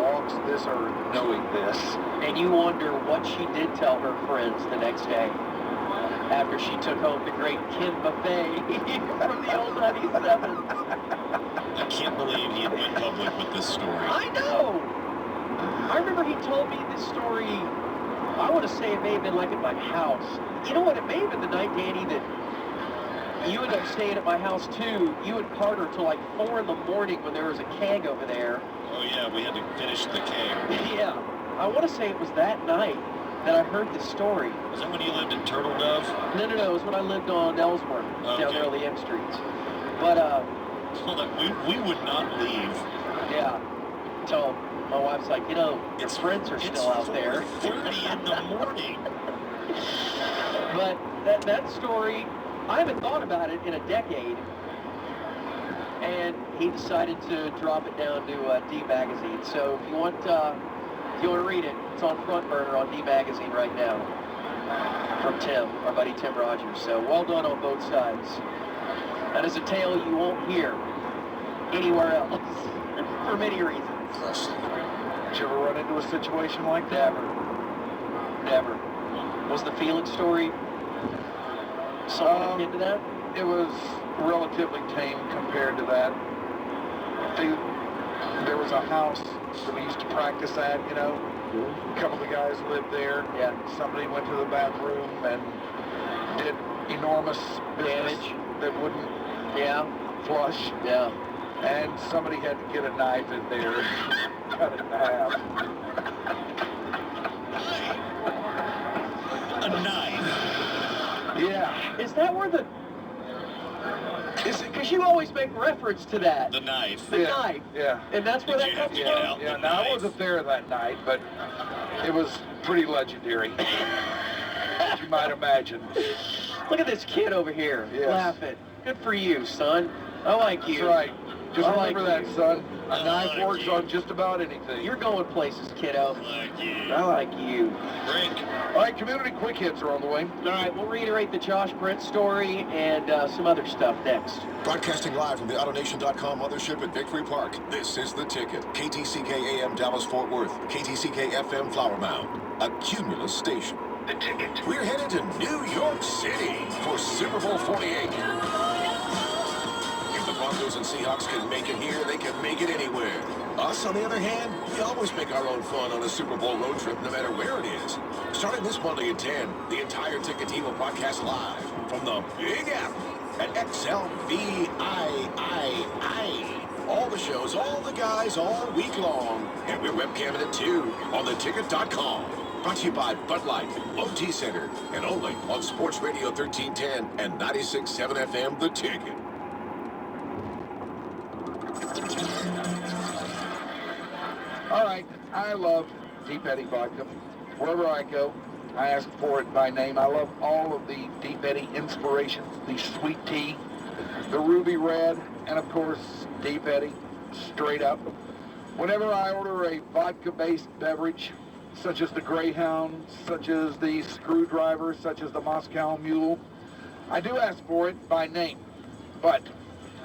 walks this earth knowing this. And you wonder what she did tell her friends the next day after she took home the great Ken buffet from the old 97. I can't believe he went public with this story. I know! I remember he told me this story, I want to say it may have been like at my house. You know what, it may have been the night, Danny, that you ended up staying at my house too. You and Carter till like 4 in the morning when there was a keg over there. Oh yeah, we had to finish the keg. Yeah. I want to say it was that night that I heard this story. Was that when you lived in Turtle Dove? No, it was when I lived on Ellsworth, down there on the M streets. But, we would not leave. Yeah. Until my wife's like, you know, your friends are still out there. 4:30 in the morning. But that story, I haven't thought about it in a decade. And he decided to drop it down to D Magazine. So if you want to read it, it's on front burner on D Magazine right now. From Tim, our buddy Tim Rogers. So well done on both sides. That is a tale you won't hear anywhere else for many reasons. Did you ever run into a situation like that? Never. Was the Felix story somewhat akin to that? It was relatively tame compared to that. There was a house that we used to practice at, you know. A couple of the guys lived there. Yeah. Somebody went to the bathroom and did enormous damage that wouldn't flush. Yeah. And somebody had to get a knife in there and cut it in half. A knife? Yeah. Is that where the... Because you always make reference to that. The knife. The knife. Yeah. And that's where that comes from? Yeah, now I wasn't there that night, but it was pretty legendary, as you might imagine. Look at this kid over here laughing. Good for you, son. I like you. That's right. Just remember that, you. son. A knife works on just about anything. You're going places, kiddo. I like you. Rick. All right, community quick hits are on the way. All right, we'll reiterate the Josh Brent story and some other stuff next. Broadcasting live from the AutoNation.com mothership at Victory Park. This is The Ticket. KTCK AM Dallas-Fort Worth. KTCK FM Flower Mound. A Cumulus station. The Ticket. We're headed to New York City for Super Bowl 48. If the Broncos and Seahawks can make it here, they can make it anywhere. Us, on the other hand, we always make our own fun on a Super Bowl road trip, no matter where it is. Starting this Monday at 10, the entire Ticket team will broadcast live from the Big Apple at XLVII. All the shows, all the guys, all week long. And we're webcamming it too on theticket.com. Brought to you by Bud Light, Low T Center, and only on Sports Radio 1310 and 96.7 FM, The Ticket. All right, I love Deep Eddy vodka. Wherever I go, I ask for it by name. I love all of the Deep Eddy inspirations, the sweet tea, the Ruby Red, and of course, Deep Eddy, straight up. Whenever I order a vodka-based beverage, such as the Greyhound, such as the Screwdriver, such as the Moscow Mule, I do ask for it by name. But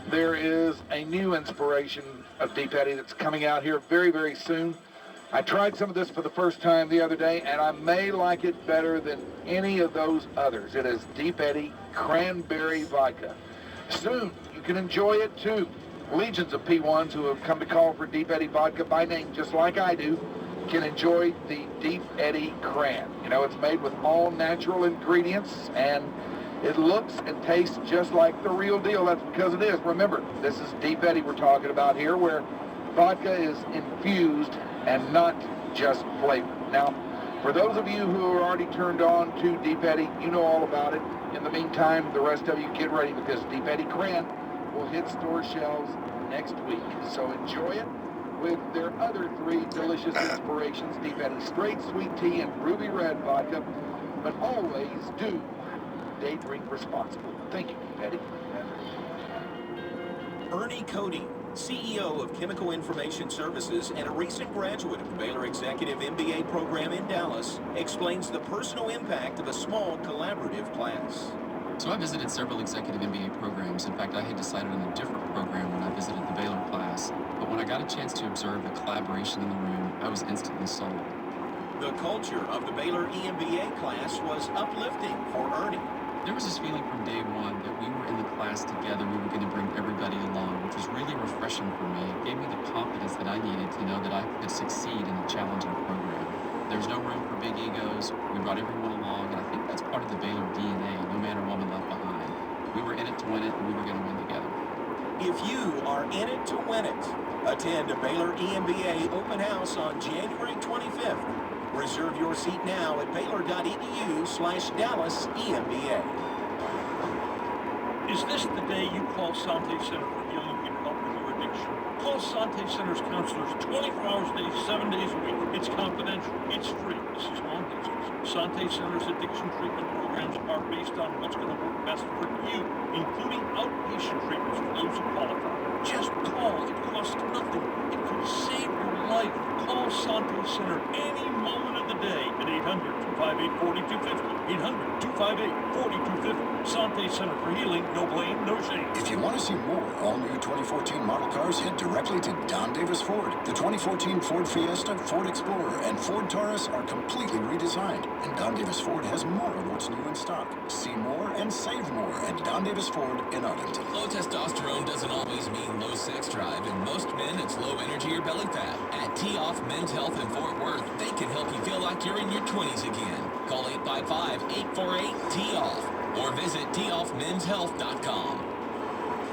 there is a new inspiration of Deep Eddy that's coming out here very, very soon. I tried some of this for the first time the other day, and I may like it better than any of those others. It is Deep Eddy Cranberry Vodka. Soon, you can enjoy it too. Legions of P1s who have come to call for Deep Eddy Vodka by name, just like I do, can enjoy the Deep Eddy Cran. You know, it's made with all natural ingredients, and it looks and tastes just like the real deal. That's because it is. Remember, this is Deep Eddy we're talking about here, where vodka is infused and not just flavored. Now, for those of you who are already turned on to Deep Eddy, you know all about it. In the meantime, the rest of you get ready, because Deep Eddy Cran will hit store shelves next week. So enjoy it with their other three delicious inspirations, Deep Eddy Straight Sweet Tea and Ruby Red Vodka. But always do day drink responsibly. Thank you, Deep Eddy. Ernie Cody, CEO of Chemical Information Services and a recent graduate of the Baylor Executive MBA program in Dallas, explains the personal impact of a small collaborative class. So I visited several executive MBA programs. In fact, I had decided on a different program when I visited the Baylor class. But when I got a chance to observe the collaboration in the room, I was instantly sold. The culture of the Baylor EMBA class was uplifting for Ernie. There was this feeling from day one that we were in the class together. We were going to bring everybody along, which was really refreshing for me. It gave me the confidence that I needed to know that I could succeed in a challenging program. There's no room for big egos. We brought everyone along, and I think that's part of the Baylor DNA, no man or woman left behind. We were in it to win it, and we were going to win together. If you are in it to win it, attend a Baylor EMBA open house on January 25th. Reserve your seat now at baylor.edu/Dallas EMBA. Is this the day you call Sante Center for Healing and help with your addiction? Call Sante Center's counselors 24 hours a day, 7 days a week. It's confidential. It's free. This is long distance. Sante Center's addiction treatment programs are based on what's going to work best for you, including outpatient treatments for those who qualify. Just call. It costs nothing. It could save your life. Call Sante Center any moment of the day at 800-258-4250. 800-258-4250. Sante Center for Healing. No blame, no shame. If you want to see more all-new 2014 model cars, head directly to Don Davis Ford. The 2014 Ford Fiesta, Ford Explorer, and Ford Taurus are completely redesigned, and Don Davis Ford has more of what's new in stock. See more and save more at Don Davis Ford in Arlington. Low testosterone doesn't always mean low sex drive. In most men, it's low energy or belly fat. At T-Off Men's Health in Fort Worth, they can help you feel like you're in your 20s again. Call 855-848-TOFF or visit toffmenshealth.com.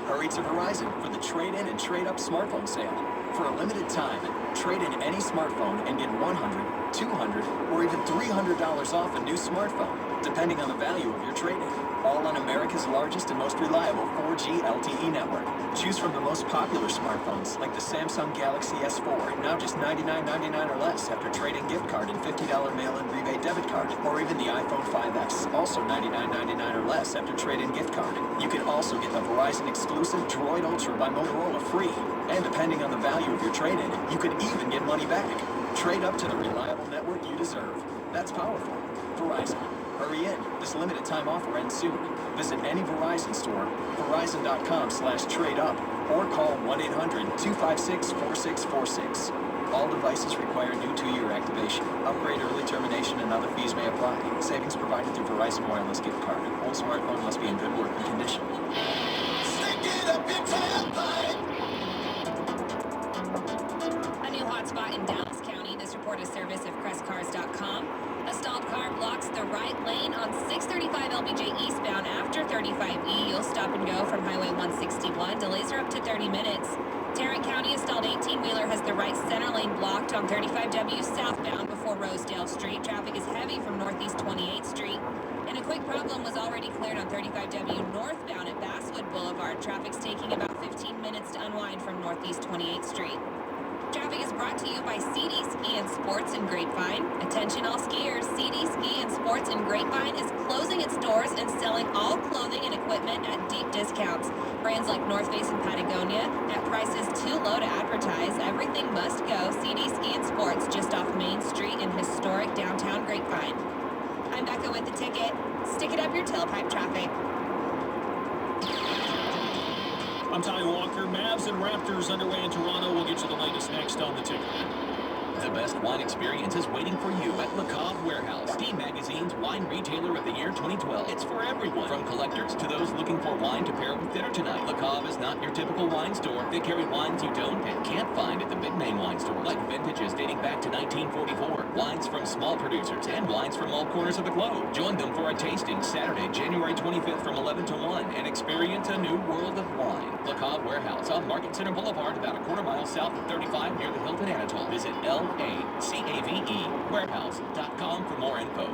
Hurry to Verizon for the trade-in and trade-up smartphone sale. For a limited time, trade in any smartphone and get $100, $200, or even $300 off a new smartphone, depending on the value of your trade-in. All on America's largest and most reliable 4G LTE network. Choose from the most popular smartphones, like the Samsung Galaxy S4, now just $99.99 or less after trade-in gift card and $50 mail-in rebate debit card. Or even the iPhone 5S, also $99.99 or less after trade-in gift card. You can also get the Verizon exclusive Droid Ultra by Motorola free. And depending on the value of your trade-in, you could even get money back. Trade up to the reliable network you deserve. That's powerful. Verizon. Hurry in. This limited time offer ends soon. Visit any Verizon store, verizon.com/trade-up, or call 1-800-256-4646. All devices require new 2-year activation. Upgrade, early termination, and other fees may apply. Savings provided through Verizon Wireless gift card. Old smartphone must be in good working condition. Stick it up your tailpipe. A new hotspot in Dallas County. This report is service of CrestCars.com. A stalled car blocks the right lane on 635 LBJ eastbound after 35E. You'll stop and go from Highway 161. Delays are up to 30 minutes. Tarrant County, a stalled 18-wheeler has the right center lane blocked on 35W southbound before Rosedale Street. Traffic is heavy from Northeast 28th Street. And a quick problem was already cleared on 35W northbound at Basswood Boulevard. Traffic's taking about 15 minutes to unwind from Northeast 28th Street. Traffic is brought to you by CD Ski and Sports in Grapevine. Attention all skiers, CD Ski and Sports in Grapevine is closing its doors and selling all clothing and equipment at deep discounts. Brands like North Face and Patagonia at prices too low to advertise. Everything must go. CD Ski and Sports just off Main Street in historic downtown Grapevine. I'm Becca with The Ticket. Stick it up your tailpipe traffic. I'm Ty Walker. Mavs and Raptors underway in Toronto. We'll get you the latest next on The Ticket. The best wine experience is waiting for you at Le Cave Warehouse, Steam Magazine's Wine Retailer of the Year 2012. It's for everyone, from collectors to those looking for wine to pair with dinner tonight. Le Cave is not your typical wine store. They carry wines you don't and can't find at the big name wine stores, like vintages dating back to 1944, wines from small producers, and wines from all corners of the globe. Join them for a tasting Saturday, January 25th from 11 to 1 and experience a new world of wine. Le Cave Warehouse on Market Center Boulevard, about a quarter mile south of 35 near the Hilton Anatole. Visit LACAVE warehouse.com for more info.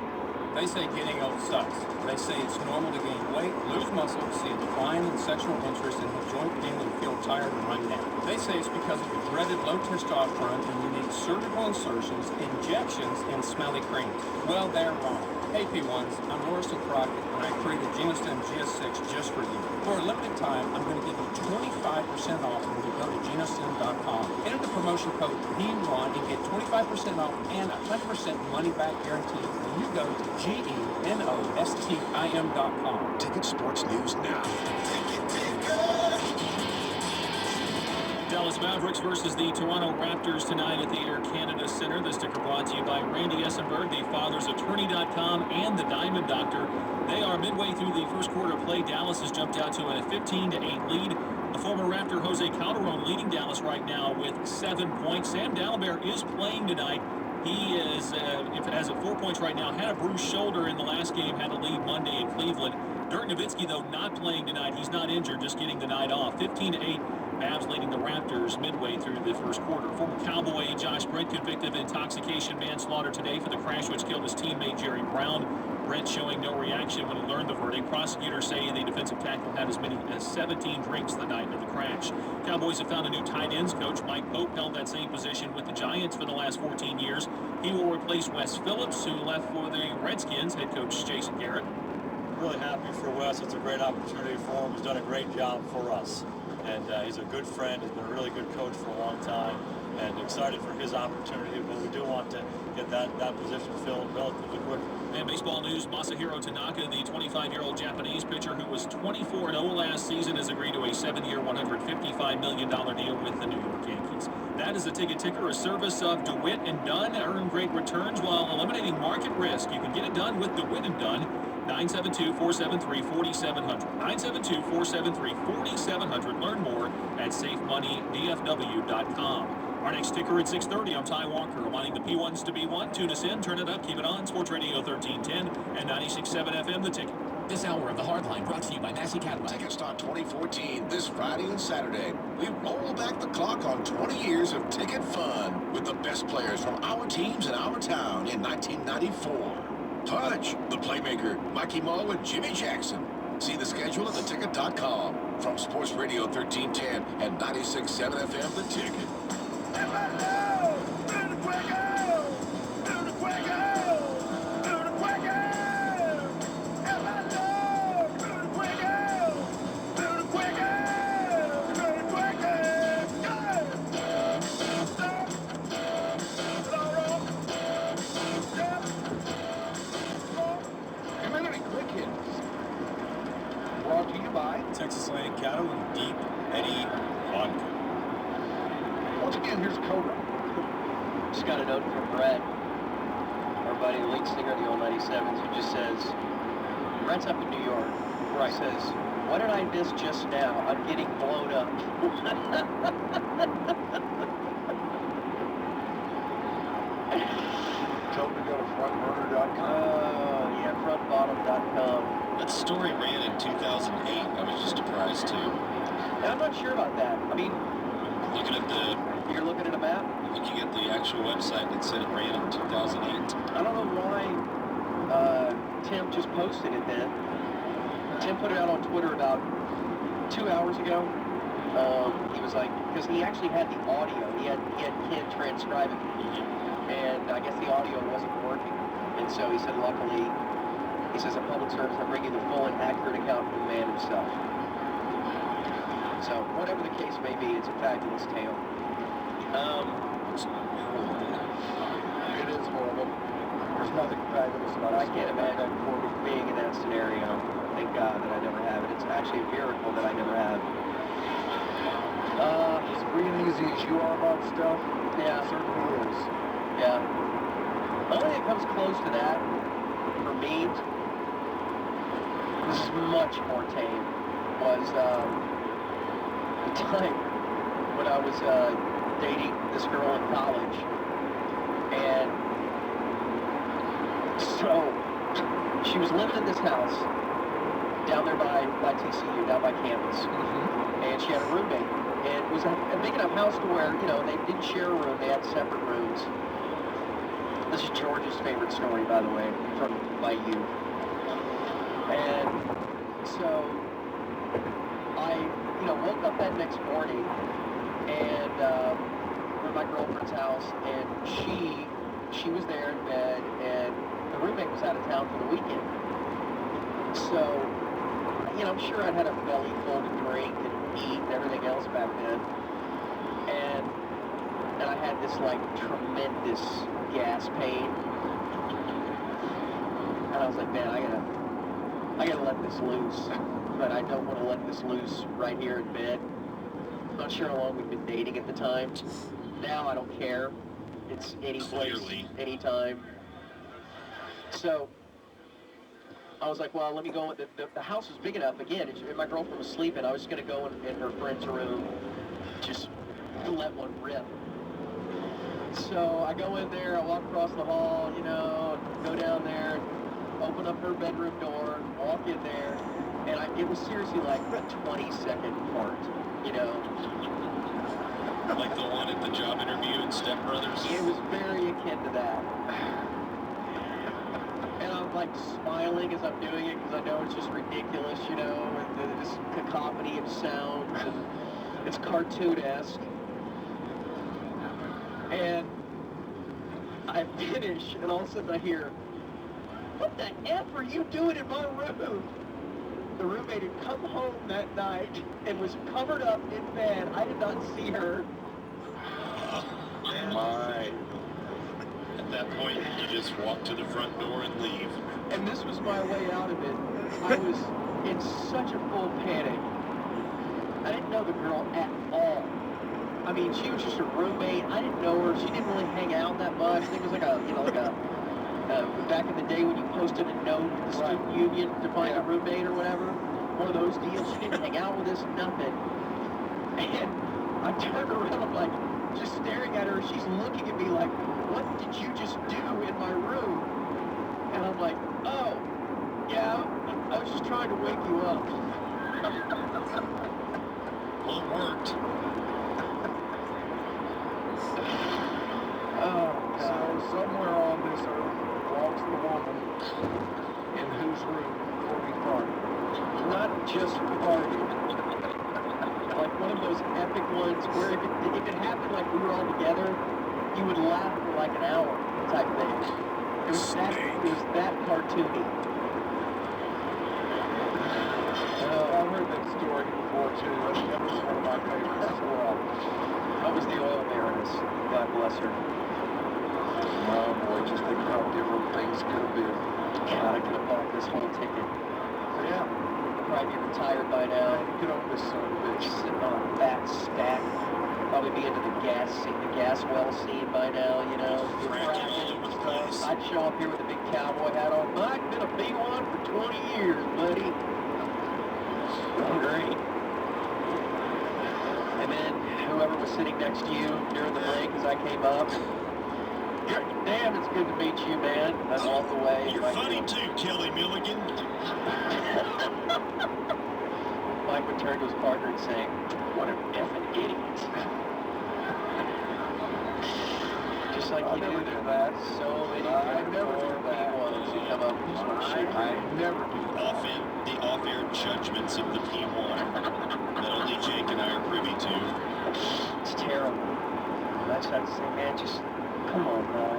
They say getting old sucks. They say it's normal to gain weight, lose muscle, see a decline in sexual interest, and have joint pain and feel tired and run down. They say it's because of the dreaded low testosterone and you need surgical insertions, injections, and smelly creams. Well, they're wrong. Hey P1s, I'm Morrison Crockett, and I created Genostem GS6 just for you. For a limited time, I'm going to give you 25% off when you go to genostem.com. Enter the promotion code P1 and get 25% off and 100% money back guarantee when you go to genostim.com. Ticket Sports News now. Dallas Mavericks versus the Toronto Raptors tonight at the Air Canada Center. This ticker brought to you by Randy Essenberg, the fathersattorney.com, and the Diamond Doctor. They are midway through the first quarter of play. Dallas has jumped out to a 15-8 lead. The former Raptor Jose Calderon leading Dallas right now with 7 points. Sam Dalembert is playing tonight. He is, has 4 points right now, had a bruised shoulder in the last game, had a lead Monday in Cleveland. Dirk Nowitzki, though, not playing tonight. He's not injured, just getting the night off. 15-8. Mavs leading the Raptors midway through the first quarter. Former Cowboy Josh Brent convicted of intoxication manslaughter today for the crash which killed his teammate Jerry Brown. Brent showing no reaction when he learned the verdict. Prosecutors say the defensive tackle had as many as 17 drinks the night of the crash. Cowboys have found a new tight ends coach. Mike Pope held that same position with the Giants for the last 14 years. He will replace Wes Phillips, who left for the Redskins. Head coach Jason Garrett. Really happy for Wes. It's a great opportunity for him. He's done a great job for us. And he's a good friend. He's been a really good coach for a long time. And excited for his opportunity. But we do want to get that position filled relatively quickly. And baseball news, Masahiro Tanaka, the 25-year-old Japanese pitcher who was 24-0 last season, has agreed to a 7-year, $155 million deal with the New York Yankees. That is the ticker, a service of DeWitt and Dunn. Earn great returns while eliminating market risk. You can get it done with DeWitt and Dunn. 972-473-4700. 972-473-4700. Learn more at safemoneydfw.com. Our next ticker at 6:30. I'm Ty Walker, reminding the P1s to be one. Tune us in, turn it up, keep it on. Sports Radio 1310 and 96.7 FM, The Ticket. This hour of the Hardline brought to you by Massey Cadillac. Ticket Stock 2014 this Friday and Saturday. We roll back the clock on 20 years of ticket fun with the best players from our teams in our town in 1994. Punch, the playmaker, Mikey Mull and Jimmy Jackson. See the schedule at theticket.com. From Sports Radio 1310 and 96.7 FM, The Ticket. Brought to you by Texas Land Cattle and Deep Eddy Vodka. Once again, here's Cobra. Just got a note from Brett, our buddy, lead singer of the old 97s, who just says, Brett's up in New York. Right. Says, what did I miss just now? I'm getting blown up. Tell them to go to frontburner.com. Oh, yeah, frontbottom.com. That story ran in 2008. I was just surprised, too. Now, I'm not sure about that. I mean, looking at the... You're looking at a map? Looking at the actual website that said it ran in 2008. I don't know why Tim just posted it then. Tim put it out on Twitter about 2 hours ago. He was like, because he actually had the audio. He had Ken transcribe it. And I guess the audio wasn't working. And so he said, luckily, He says, a public service, I bring you the full and accurate account from the man himself. So, whatever the case may be, it's a fabulous tale. It is horrible. There's nothing fabulous about it. I can't imagine being in that scenario. Thank God that I never have it. It's actually a miracle that I never have. As free and easy as you are about stuff, yeah, it certainly is. Yeah. The only thing that comes close to that, for me, this is much more tame, was the time when I was dating this girl in college. And so, she was living in this house down there by TCU, down by campus. And she had a roommate. And it was a big enough house to where, you know, they didn't share a room, they had separate rooms. This is George's favorite story, by the way, from my youth. And so, I, you know, woke up that next morning and went to my girlfriend's house, and she was there in bed, and the roommate was out of town for the weekend. So, you know, I'm sure I'd had a belly full to drink and eat and everything else back then. And I had this, like, tremendous gas pain. And I was like, man, I gotta let this loose. But I don't want to let this loose right here in bed. I'm not sure how long we've been dating at the time. Now I don't care. It's any place, anytime. So I was like, well, let me go. The house was big enough. Again, my girlfriend was sleeping. I was just going to go in her friend's room, just let one rip. So I go in there, I walk across the hall, you know, go down there, open up her bedroom door, walk in there, and it was seriously like a 20-second part, you know. Like the one at the job interview in Step Brothers? It was very akin to that. And I'm like smiling as I'm doing it because I know it's just ridiculous, you know, and this cacophony of sounds, and it's cartoon-esque. And I finish, and all of a sudden I hear, what the F are you doing in my room? The roommate had come home that night and was covered up in bed. I did not see her. My. At that point, you just walk to the front door and leave. And this was my way out of it. I was in such a full panic. I didn't know the girl at all. I mean, she was just a roommate. I didn't know her. She didn't really hang out that much. I think it was like back in the day when you posted a note to the student union to find a roommate or whatever. One of those deals. She didn't hang out with us, nothing. And I turned around, I'm like, just staring at her. She's looking at me like, what did you just do in my room? And I'm like, oh, yeah, I was just trying to wake you up. Well, it worked. Oh, so somewhere on this earth walks the woman in whose room before we farted. Not just farting. Like one of those epic ones where if it happened like we were all together, you would laugh for like an hour type thing. It was that cartoony. I've heard that story before too. That was one of my favorites as well. That was the oil baroness. God bless her. Oh boy, just think how different things could have been. God, I could have bought this whole ticket. Yeah. Probably be retired by now. Get on this son of a bitch. Sitting on a fat stack. Probably be into the gas well scene by now, you know. I'd show up here with a big cowboy hat on. I've been a big one for 20 years, buddy. Great. And then whoever was sitting next to you during the break as I came up, damn, it's good to meet you, man. I'd walk away. You're funny too, Kelly Milligan. Mike would turn to his partner and say, what an effing idiot. Just like you do that. So many P1s who come up and just want to shake I never do that. The off-air judgments of the P1 that only Jake and I are privy to. It's terrible. I just have to say, man, just come on, boy.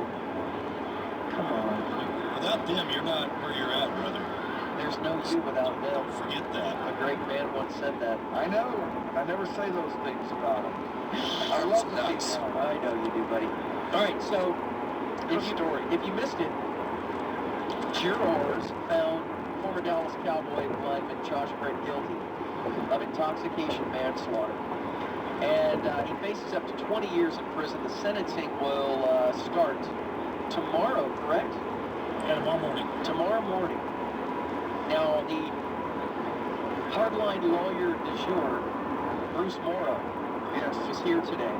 Come on. Without them, you're not where you're at, brother. There's no you without them. Don't forget that. A great man once said that. I know. I never say those things about them. I love the nuts. team. I know you do, buddy. All right, so if you missed it, jurors found former Dallas Cowboy lineman Josh Brett guilty of intoxication manslaughter. And he faces up to 20 years in prison. The sentencing will start tomorrow, correct? Yeah, tomorrow morning. Tomorrow morning. Now, the hardline lawyer du jour, Bruce Morrow, is here today.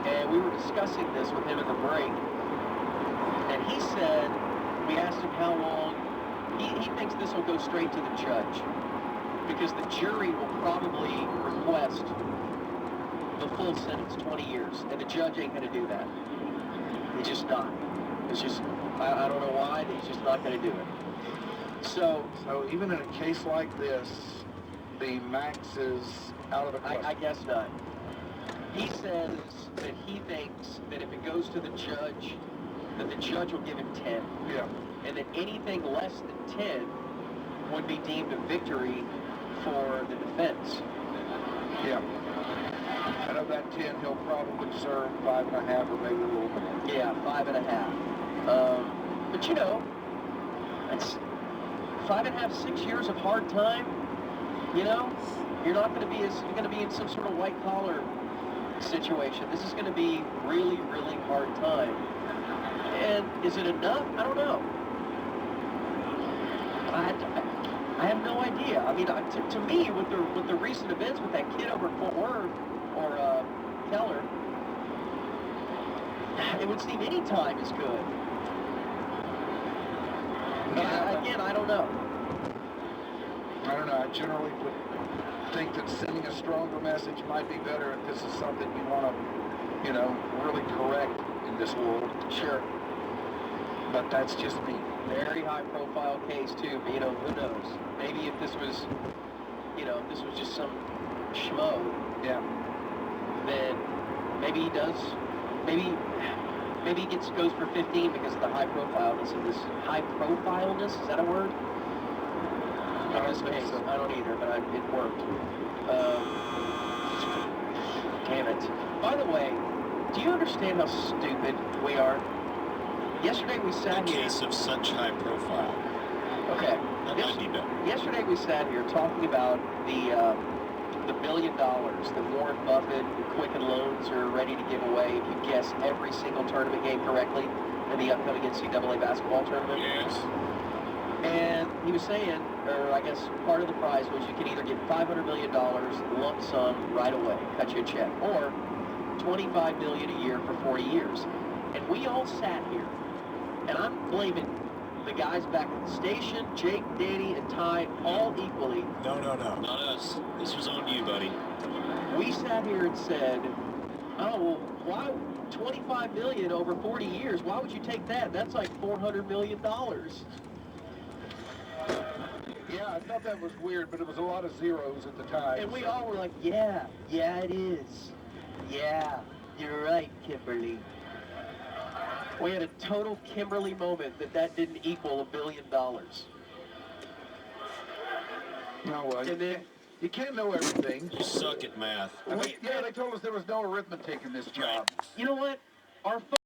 And we were discussing this with him in the break. And he said, we asked him how long, he thinks this will go straight to the judge. Because the jury will probably request the full sentence, 20 years. And the judge ain't going to do that. He's just not. It's just, I don't know why, he's just not going to do it. So even in a case like this, the max is out of the question. I guess not. He says that he thinks that if it goes to the judge, that the judge will give him 10. Yeah. And that anything less than 10 would be deemed a victory for the defense. Yeah. And of that 10, he'll probably serve 5.5 or maybe a little more. Yeah, 5.5. But you know, that's 5.5, 6 years of hard time. You know, you're not going to be you're going to be in some sort of white collar situation. This is going to be really, really hard time. And is it enough? I don't know. I have no idea. I mean, to me, with the recent events with that kid over Fort Worth or Keller, it would seem any time is good. Again, I don't know. I don't know. I generally would think that sending a stronger message might be better if this is something you want to, you know, really correct in this world. Sure. But that's just me. Very high-profile case, too. But, you know, who knows? Maybe if this was, you know, if this was just some schmo, yeah, then maybe he does, maybe he goes for 15 because of the high-profileness of this. High-profileness? Is that a word? In this case, I don't either, but it worked. Damn it. By the way, do you understand how stupid we are? Yesterday we sat here. In case of such high profile. Okay. That might be better. Yesterday we sat here talking about the $1 billion that Warren Buffett and Quicken Loans are ready to give away if you guess every single tournament game correctly in the upcoming NCAA basketball tournament. Yes. And he was saying, or I guess part of the prize was you can either get $500 million lump sum right away, cut you a check, or $25 million a year for 40 years. And we all sat here, and I'm blaming the guys back at the station, Jake, Danny, and Ty, all equally. No. Not us. This was on you, buddy. We sat here and said, oh, well, why $25 million over 40 years? Why would you take that? That's like $400 million. Yeah, I thought that was weird, but it was a lot of zeros at the time. And we all were like, yeah, it is. Yeah, you're right, Kimberly. We had a total Kimberly moment that didn't equal $1 billion. No, and then you can't know everything. You suck at math. Yeah, they told us there was no arithmetic in this job. You know what? Our